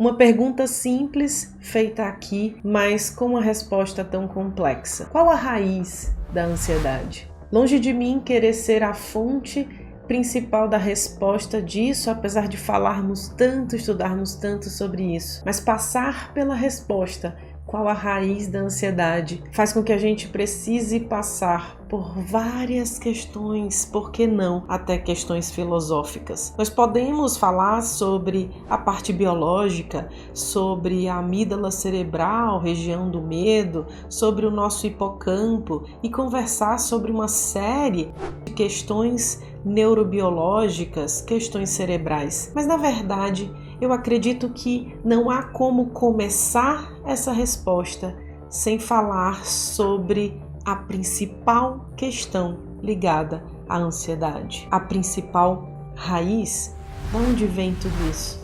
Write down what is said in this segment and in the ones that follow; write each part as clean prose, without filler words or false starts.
Uma pergunta simples feita aqui, mas com uma resposta tão complexa. Qual a raiz da ansiedade? Longe de mim querer ser a fonte principal da resposta disso, apesar de falarmos tanto, estudarmos tanto sobre isso. Mas passar pela resposta, qual a raiz da ansiedade, faz com que a gente precise passar por várias questões, por que não até questões filosóficas. Nós podemos falar sobre a parte biológica, sobre a amígdala cerebral, região do medo, sobre o nosso hipocampo e conversar sobre uma série de questões neurobiológicas, questões cerebrais. Mas na verdade, eu acredito que não há como começar essa resposta sem falar sobre a principal questão ligada à ansiedade, a principal raiz. De onde vem tudo isso?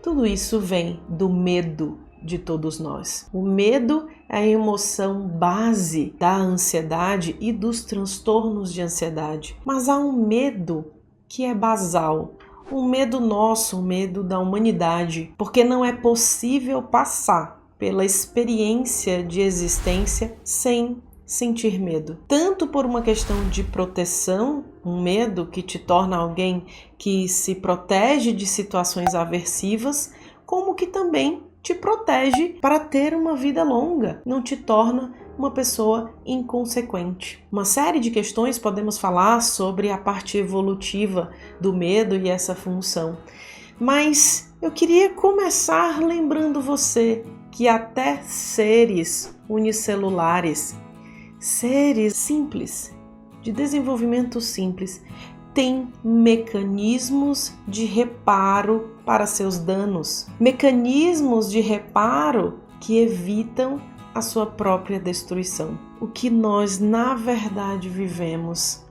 Tudo isso vem do medo de todos nós. O medo é a emoção base da ansiedade e dos transtornos de ansiedade. Mas há um medo que é basal, um medo nosso, um medo da humanidade, porque não é possível passar pela experiência de existência sem sentir medo. Tanto por uma questão de proteção, um medo que te torna alguém que se protege de situações aversivas, como que também te protege para ter uma vida longa, não te torna uma pessoa inconsequente. Uma série de questões podemos falar sobre a parte evolutiva do medo e essa função. Mas eu queria começar lembrando você que até seres unicelulares, seres simples, de desenvolvimento simples, têm mecanismos de reparo para seus danos, mecanismos de reparo que evitam a sua própria destruição. O que nós, na verdade, vivemos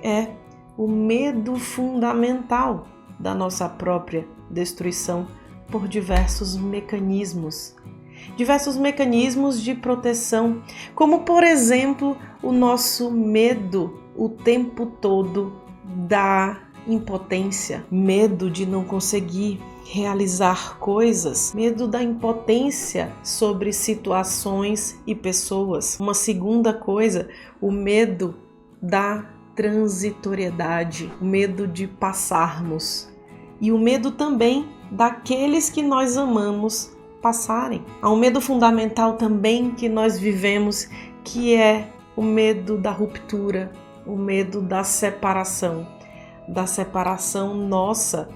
é o medo fundamental da nossa própria destruição por diversos mecanismos de proteção, como, por exemplo, o nosso medo o tempo todo da impotência, medo de não conseguir realizar coisas, medo da impotência sobre situações e pessoas. Uma segunda coisa, o medo da transitoriedade, o medo de passarmos e o medo também daqueles que nós amamos passarem. Há um medo fundamental também que nós vivemos, que é o medo da ruptura, o medo da separação nossa,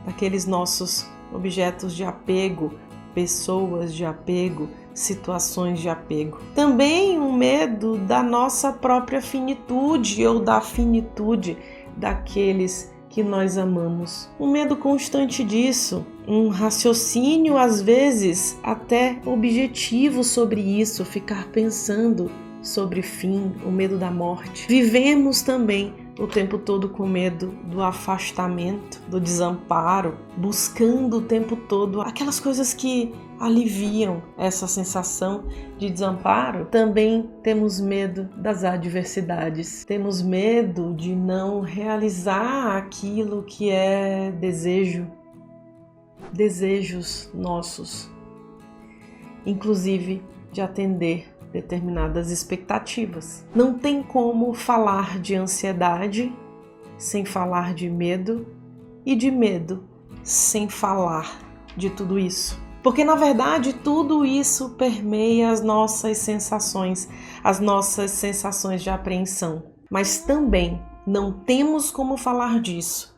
daqueles nossos objetos de apego, pessoas de apego, situações de apego. Também um medo da nossa própria finitude ou da finitude daqueles que nós amamos. Um medo constante disso, um raciocínio às vezes até objetivo sobre isso, ficar pensando sobre fim, o medo da morte. Vivemos também o tempo todo com medo do afastamento, do desamparo, buscando o tempo todo aquelas coisas que aliviam essa sensação de desamparo. Também temos medo das adversidades, temos medo de não realizar aquilo que é desejos nossos, inclusive de atender determinadas expectativas. Não tem como falar de ansiedade sem falar de medo e de medo sem falar de tudo isso. Porque na verdade tudo isso permeia as nossas sensações de apreensão. Mas também não temos como falar disso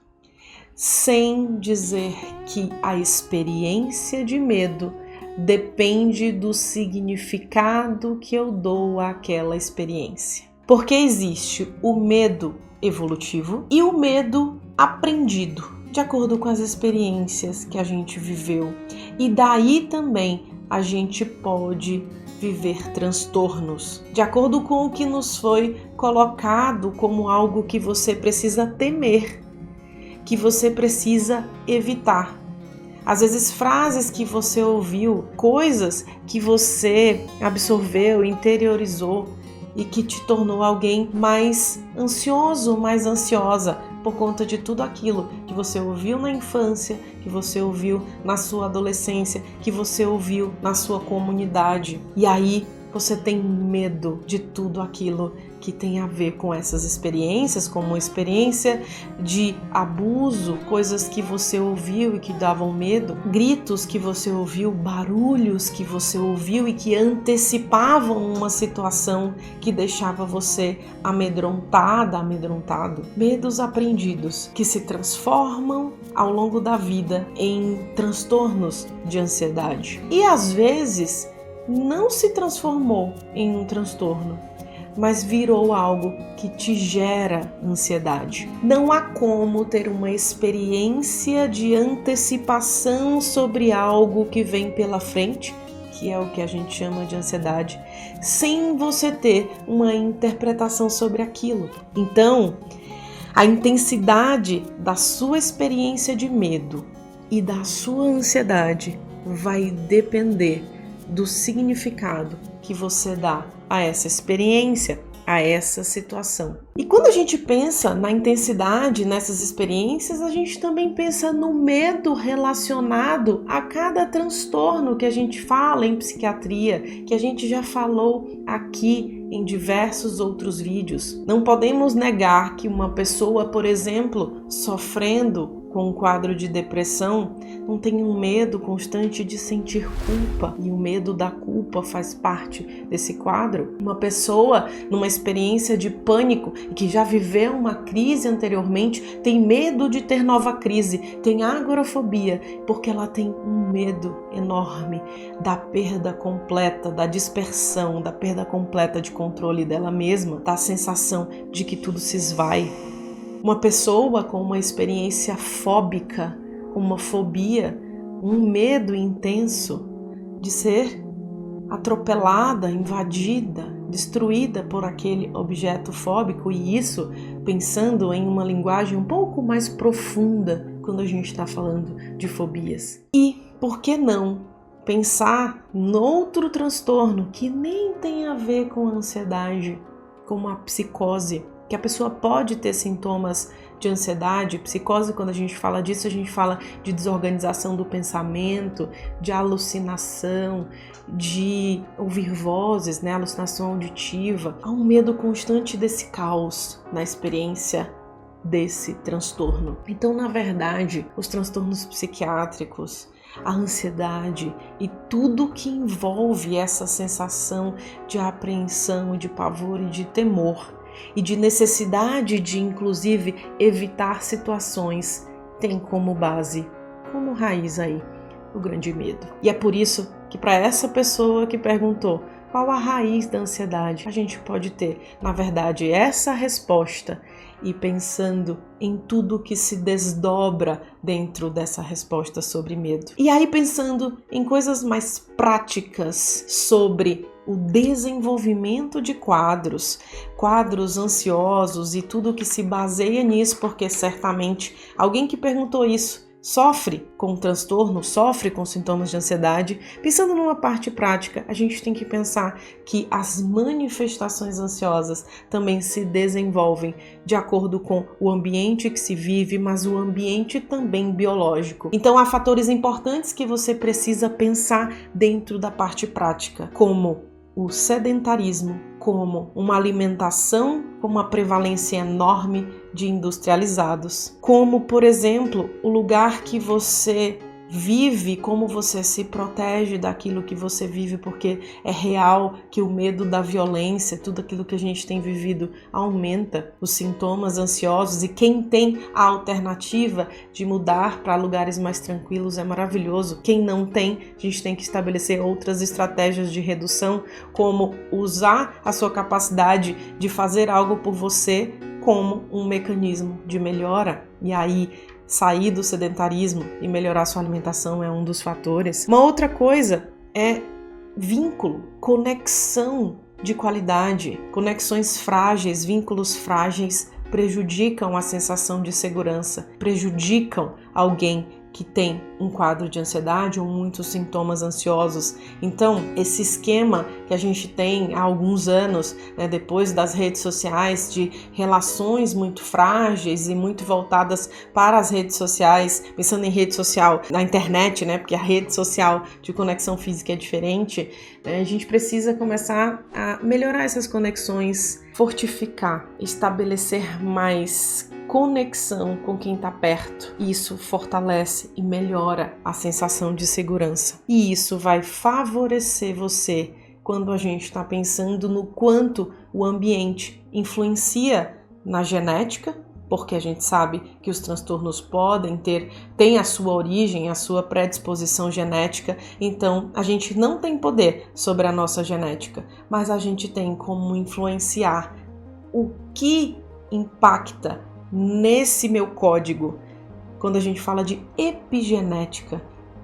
sem dizer que a experiência de medo depende do significado que eu dou àquela experiência. Porque existe o medo evolutivo e o medo aprendido, de acordo com as experiências que a gente viveu. E daí também a gente pode viver transtornos, de acordo com o que nos foi colocado como algo que você precisa temer, que você precisa evitar. Às vezes frases que você ouviu, coisas que você absorveu, interiorizou e que te tornou alguém mais ansioso, mais ansiosa, por conta de tudo aquilo que você ouviu na infância, que você ouviu na sua adolescência, que você ouviu na sua comunidade. E aí você tem medo de tudo aquilo que tem a ver com essas experiências, como experiência de abuso, coisas que você ouviu e que davam medo, gritos que você ouviu, barulhos que você ouviu e que antecipavam uma situação que deixava você amedrontado. Medos aprendidos que se transformam ao longo da vida em transtornos de ansiedade. E às vezes não se transformou em um transtorno, mas virou algo que te gera ansiedade. Não há como ter uma experiência de antecipação sobre algo que vem pela frente, que é o que a gente chama de ansiedade, sem você ter uma interpretação sobre aquilo. Então, a intensidade da sua experiência de medo e da sua ansiedade vai depender do significado que você dá a essa experiência, a essa situação. E quando a gente pensa na intensidade nessas experiências, a gente também pensa no medo relacionado a cada transtorno que a gente fala em psiquiatria, que a gente já falou aqui em diversos outros vídeos. Não podemos negar que uma pessoa, por exemplo, sofrendo com um quadro de depressão, não tem um medo constante de sentir culpa, e o medo da culpa faz parte desse quadro. Uma pessoa numa experiência de pânico e que já viveu uma crise anteriormente, tem medo de ter nova crise, tem agorafobia, porque ela tem um medo enorme da perda completa, da dispersão, da perda completa de controle dela mesma, da sensação de que tudo se esvai. Uma pessoa com uma experiência fóbica, uma fobia, um medo intenso de ser atropelada, invadida, destruída por aquele objeto fóbico, e isso pensando em uma linguagem um pouco mais profunda quando a gente está falando de fobias. E por que não pensar noutro transtorno que nem tem a ver com a ansiedade, como a psicose? Que a pessoa pode ter sintomas de ansiedade. Psicose, quando a gente fala disso, a gente fala de desorganização do pensamento, de alucinação, de ouvir vozes, alucinação auditiva. Há um medo constante desse caos na experiência desse transtorno. Então, na verdade, os transtornos psiquiátricos, a ansiedade e tudo que envolve essa sensação de apreensão, de pavor e de temor, e de necessidade de, inclusive, evitar situações, tem como base, como raiz aí, o grande medo. E é por isso que para essa pessoa que perguntou qual a raiz da ansiedade, a gente pode ter, na verdade, essa resposta e pensando em tudo que se desdobra dentro dessa resposta sobre medo. E aí pensando em coisas mais práticas sobre o desenvolvimento de quadros ansiosos e tudo que se baseia nisso, porque certamente alguém que perguntou isso sofre com transtorno, sofre com sintomas de ansiedade. Pensando numa parte prática, a gente tem que pensar que as manifestações ansiosas também se desenvolvem de acordo com o ambiente que se vive, mas o ambiente também biológico. Então há fatores importantes que você precisa pensar dentro da parte prática, como o sedentarismo, como uma alimentação com uma prevalência enorme de industrializados, como, por exemplo, o lugar que você vive, como você se protege daquilo que você vive, porque é real que o medo da violência, tudo aquilo que a gente tem vivido aumenta os sintomas ansiosos, e quem tem a alternativa de mudar para lugares mais tranquilos é maravilhoso. Quem não tem, a gente tem que estabelecer outras estratégias de redução, como usar a sua capacidade de fazer algo por você como um mecanismo de melhora. E aí sair do sedentarismo e melhorar sua alimentação é um dos fatores. Uma outra coisa é vínculo, conexão de qualidade. Conexões frágeis, vínculos frágeis prejudicam a sensação de segurança, prejudicam alguém que tem um quadro de ansiedade ou muitos sintomas ansiosos. Então, esse esquema que a gente tem há alguns anos, né, depois das redes sociais, de relações muito frágeis e muito voltadas para as redes sociais, pensando em rede social na internet, né, porque a rede social de conexão física é diferente, né, a gente precisa começar a melhorar essas conexões, fortificar, estabelecer mais conexão com quem está perto. Isso fortalece e melhora a sensação de segurança. E isso vai favorecer você quando a gente está pensando no quanto o ambiente influencia na genética, porque a gente sabe que os transtornos têm a sua origem, a sua predisposição genética, então a gente não tem poder sobre a nossa genética, mas a gente tem como influenciar o que impacta nesse meu código, quando a gente fala de epigenética,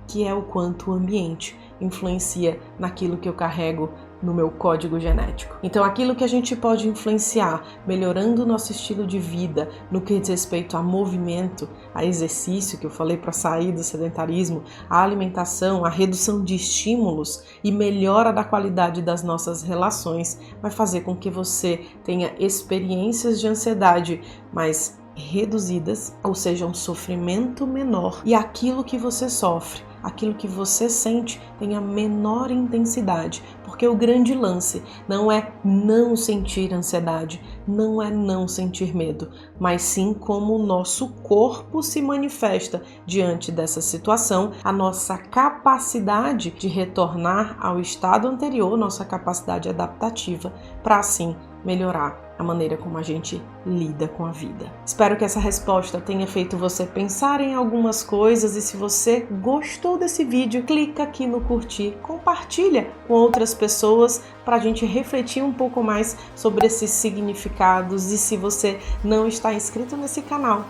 que é o quanto o ambiente influencia naquilo que eu carrego no meu código genético. Então, aquilo que a gente pode influenciar, melhorando o nosso estilo de vida, no que diz respeito a movimento, a exercício, que eu falei para sair do sedentarismo, a alimentação, a redução de estímulos e melhora da qualidade das nossas relações, vai fazer com que você tenha experiências de ansiedade mais reduzidas, ou seja, um sofrimento menor, e aquilo que você sofre, aquilo que você sente tem a menor intensidade, porque o grande lance não é não sentir ansiedade, não é não sentir medo, mas sim como o nosso corpo se manifesta diante dessa situação, a nossa capacidade de retornar ao estado anterior, nossa capacidade adaptativa, para assim melhorar a maneira como a gente lida com a vida. Espero que essa resposta tenha feito você pensar em algumas coisas, e se você gostou desse vídeo, clica aqui no curtir, compartilha com outras pessoas para a gente refletir um pouco mais sobre esses significados, e se você não está inscrito nesse canal,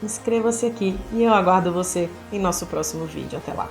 inscreva-se aqui e eu aguardo você em nosso próximo vídeo. Até lá!